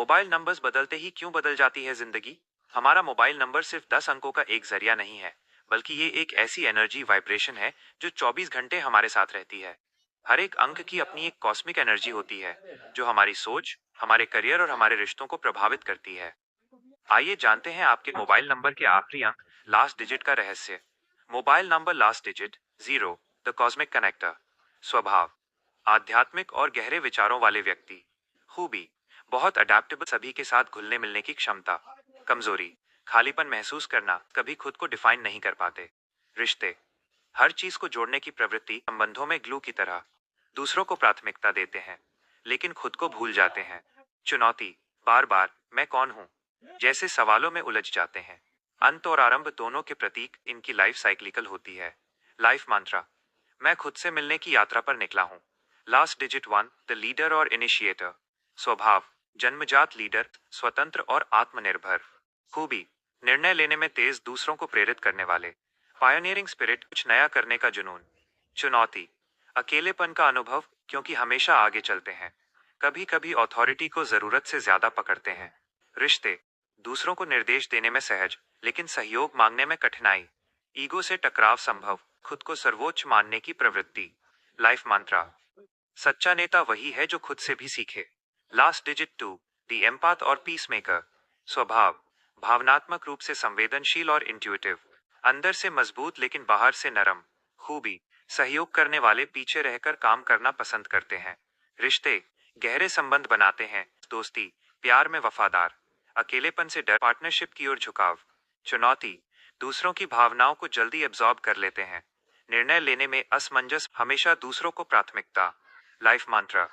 Mobile numbers बदलते ही क्यों बदल जाती है जिंदगी? हमारा मोबाइल नंबर सिर्फ 10 अंकों का एक जरिया नहीं है, बल्कि ये एक ऐसी एनर्जी वाइब्रेशन है जो 24 घंटे हमारे साथ रहती है। हर एक अंक की अपनी एक कॉस्मिक एनर्जी होती है, जो हमारी सोच, हमारे करियर और हमारे रिश्तों को प्रभावित करती है। आइए जानते हैं आपके मोबाइल नंबर के आखिरी अंक, लास्ट डिजिट का रहस्य। Mobile number last digit 0, the cosmic connector. स्वभाव, आध्यात्मिक और गहरे विचारों वाले व्यक्ति। खूबी, बहुत अडेप्टेबल, सभी के साथ घुलने मिलने की क्षमता। कमजोरी, खालीपन महसूस करना, कभी खुद को डिफाइन नहीं कर पाते। रिश्ते, हर चीज को जोड़ने की प्रवृत्ति, संबंधों में ग्लू की तरह। दूसरों को प्राथमिकता देते हैं, लेकिन खुद को भूल जाते हैं। चुनौती, बार बार मैं कौन हूं जैसे सवालों में उलझ जाते हैं। अंत और आरंभ दोनों के प्रतीक, इनकी लाइफ साइक्लिकल होती है। लाइफ मंत्रा, मैं खुद से मिलने की यात्रा पर निकला हूं। लास्ट डिजिट 1, द लीडर और इनिशिएटर। स्वभाव, जन्मजात लीडर, स्वतंत्र और आत्मनिर्भर। खूबी, निर्णय लेने में तेज, दूसरों को प्रेरित करने वाले। पायोनियरिंग स्पिरिट, कुछ नया करने का जुनून। चुनौती, अकेलेपन का अनुभव, क्योंकि हमेशा आगे चलते हैं, कभी कभी अथॉरिटी को जरूरत से ज्यादा पकड़ते हैं। रिश्ते, दूसरों को निर्देश देने में सहज, लेकिन सहयोग मांगने में कठिनाई। ईगो से टकराव संभव, खुद को सर्वोच्च मानने की प्रवृत्ति। लाइफ मंत्रा, सच्चा नेता वही है जो खुद से भी सीखे। लास्ट डिजिट 2, द एम्पाथ और पीस मेकर। स्वभाव, भावनात्मक रूप से संवेदनशील और इंट्यूटिव, अंदर से मजबूत लेकिन बाहर से नरम। खूबी, सहयोग करने वाले, पीछे रहकर काम करना पसंद करते हैं। रिश्ते, गहरे संबंध बनाते हैं, दोस्ती, प्यार में वफादार। अकेलेपन से डर, पार्टनरशिप की ओर झुकाव। चुनौती, दूसरों की भावनाओं को जल्दी एब्जॉर्ब कर लेते हैं। निर्णय लेने में असमंजस, हमेशा दूसरों को प्राथमिकता। लाइफ मंत्रा,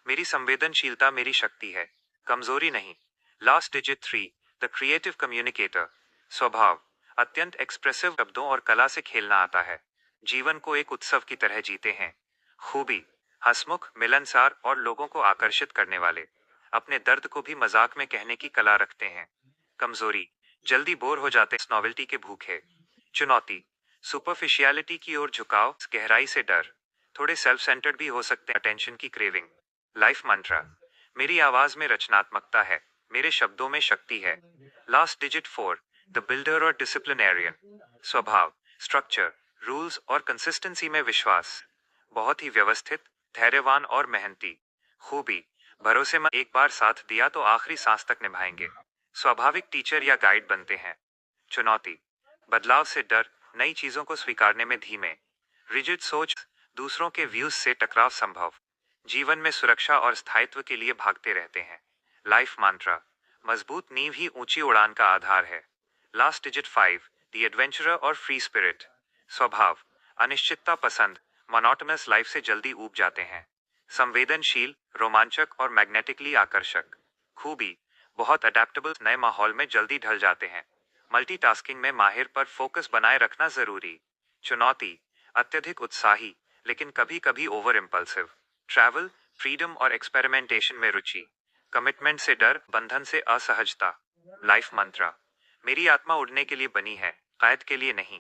मेरी संवेदनशीलता मेरी शक्ति है, कमजोरी नहीं। Last digit 3, the creative communicator. स्वभाव, अत्यंत एक्सप्रेसिव, शब्दों और कला से खेलना आता है। जीवन को एक उत्सव की तरह जीते हैं। खूबी, हंसमुख, मिलनसार और लोगों को आकर्षित करने वाले। अपने दर्द को भी मजाक में कहने की कला रखते हैं। कमजोरी, जल्दी बोर हो जाते, नॉवेल्टी के भूखे। चुनौती, सुपरफिशियलिटी की ओर झुकाव, गहराई से डर। थोड़े सेल्फ सेंटर्ड भी हो सकते हैं, अटेंशन की क्रेविंग। लाइफ मंत्रा, मेरी आवाज में रचनात्मकता है, मेरे शब्दों में शक्ति है। लास्ट डिजिट 4, द बिल्डर और डिसिप्लिनेरियन। स्वभाव, स्ट्रक्चर, रूल्स और कंसिस्टेंसी में विश्वास। बहुत ही व्यवस्थित, धैर्यवान और मेहनती। खूबी, भरोसेमंद, एक बार साथ दिया तो आखिरी सांस तक निभाएंगे। स्वाभाविक टीचर या गाइड बनते हैं। चुनौती, बदलाव से डर, नई चीजों को स्वीकारने में धीमे। रिजिड सोच, दूसरों के व्यूज से टकराव संभव। जीवन में सुरक्षा और स्थायित्व के लिए भागते रहते हैं। लाइफ मंत्रा, मजबूत नींव ही ऊंची उड़ान का आधार है। लास्ट डिजिट 5, द एडवेंचरर और फ्री स्पिरिट। स्वभाव, अनिश्चितता पसंद, मोनोटोनस लाइफ से जल्दी ऊब जाते हैं। संवेदनशील, रोमांचक और मैग्नेटिकली आकर्षक। खूबी, बहुत अडेप्टेबल, नए माहौल में जल्दी ढल जाते हैं। मल्टीटास्किंग में माहिर, पर फोकस बनाए रखना जरूरी। चुनौती, अत्यधिक उत्साही, लेकिन कभी कभी ओवर इम्पल्सिव। ट्रैवल, फ्रीडम और एक्सपेरिमेंटेशन में रुचि। कमिटमेंट से डर, बंधन से असहजता। लाइफ मंत्रा, मेरी आत्मा उड़ने के लिए बनी है, कैद के लिए नहीं।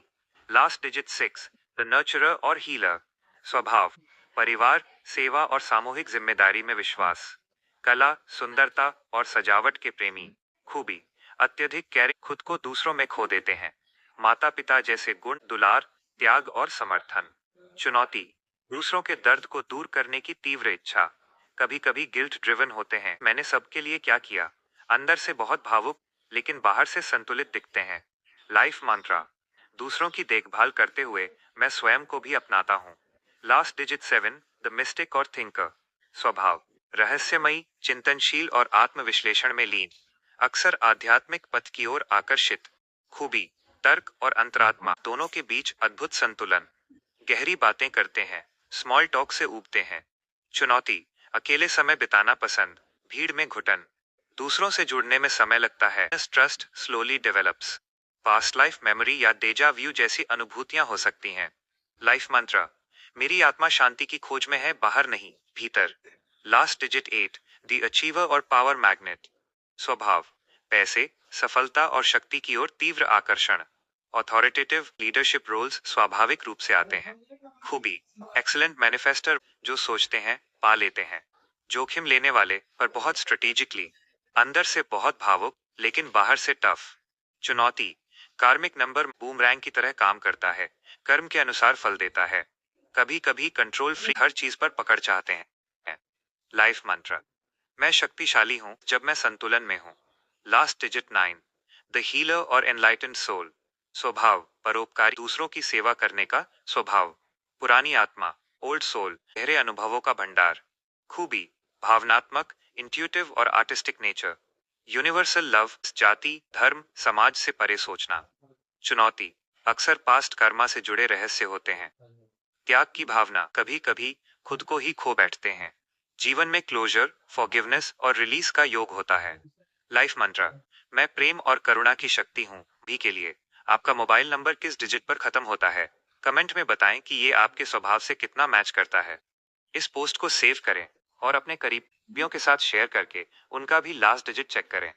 लास्ट डिजिट 6, द नर्चरर और हीलर। स्वभाव, परिवार, सेवा और सामूहिक जिम्मेदारी में विश्वास। कला, सुंदरता और सजावट के प्रेमी। खूबी, अत्यधिक कैरिंग, खुद को दूसरों में खो देते हैं। माता पिता जैसे गुण, दुलार, त्याग और समर्थन। चुनौती, दूसरों के दर्द को दूर करने की तीव्र इच्छा। कभी कभी गिल्ट ड्रिवन होते हैं, मैंने सबके लिए क्या किया। अंदर से बहुत भावुक, लेकिन बाहर से संतुलित दिखते हैं। लाइफ मंत्रा, दूसरों की देखभाल करते हुए मैं स्वयं को भी अपनाता हूँ। लास्ट डिजिट 7, द मिस्टिक और थिंकर। स्वभाव, रहस्यमयी, चिंतनशील और आत्मविश्लेषण में लीन। अक्सर आध्यात्मिक पथ की ओर आकर्षित। खूबी, तर्क और अंतरात्मा दोनों के बीच अद्भुत संतुलन। गहरी बातें करते हैं, स्मॉल टॉक से ऊबते हैं। चुनौती, अकेले समय बिताना पसंद, भीड़ में घुटन। दूसरों से जुड़ने में समय लगता है। Trust slowly develops. Past life memory या डेजा व्यू जैसी अनुभूतियां हो सकती हैं। लाइफ मंत्रा, मेरी आत्मा शांति की खोज में है, बाहर नहीं, भीतर। लास्ट डिजिट 8, द अचीवर और पावर मैग्नेट। स्वभाव, पैसे, सफलता और शक्ति की ओर तीव्र आकर्षण। ऑथोरिटेटिव, लीडरशिप रोल्स स्वाभाविक रूप से आते हैं। खूबी, एक्सीलेंट मैनिफेस्टर, जो सोचते हैं पा लेते हैं। जोखिम लेने वाले, पर बहुत स्ट्रेटेजिकली। अंदर से बहुत भावुक लेकिन बाहर से टफ। चुनौती, कार्मिक नंबर बूमरैंग की तरह काम करता है, कर्म के अनुसार फल देता है। कभी कभी कंट्रोल फ्री हर चीज पर पकड़ चाहते हैं। लाइफ मंत्र, मैं शक्तिशाली हूं जब मैं संतुलन में हूं। लास्ट डिजिट 9, द हीलर और एनलाइटेंड सोल। स्वभाव, परोपकारी, दूसरों की सेवा करने का स्वभाव। पुरानी आत्मा, ओल्ड सोल, गहरे अनुभवों का भंडार। खूबी, भावनात्मक, इंट्यूटिव और आर्टिस्टिक नेचर। यूनिवर्सल लव, जाति धर्म समाज से परे सोचना। चुनौती, अक्सर पास्ट कर्मा से जुड़े रहस्य होते हैं। त्याग की भावना, कभी कभी खुद को ही खो बैठते हैं। जीवन में क्लोजर, फॉरगिवनेस और रिलीज का योग होता है। लाइफ मंत्र, मैं प्रेम और करुणा की शक्ति हूँ भी के लिए। आपका मोबाइल नंबर किस डिजिट पर खत्म होता है? कमेंट में बताएं कि ये आपके स्वभाव से कितना मैच करता है। इस पोस्ट को सेव करें और अपने करीबियों के साथ शेयर करके उनका भी लास्ट डिजिट चेक करें।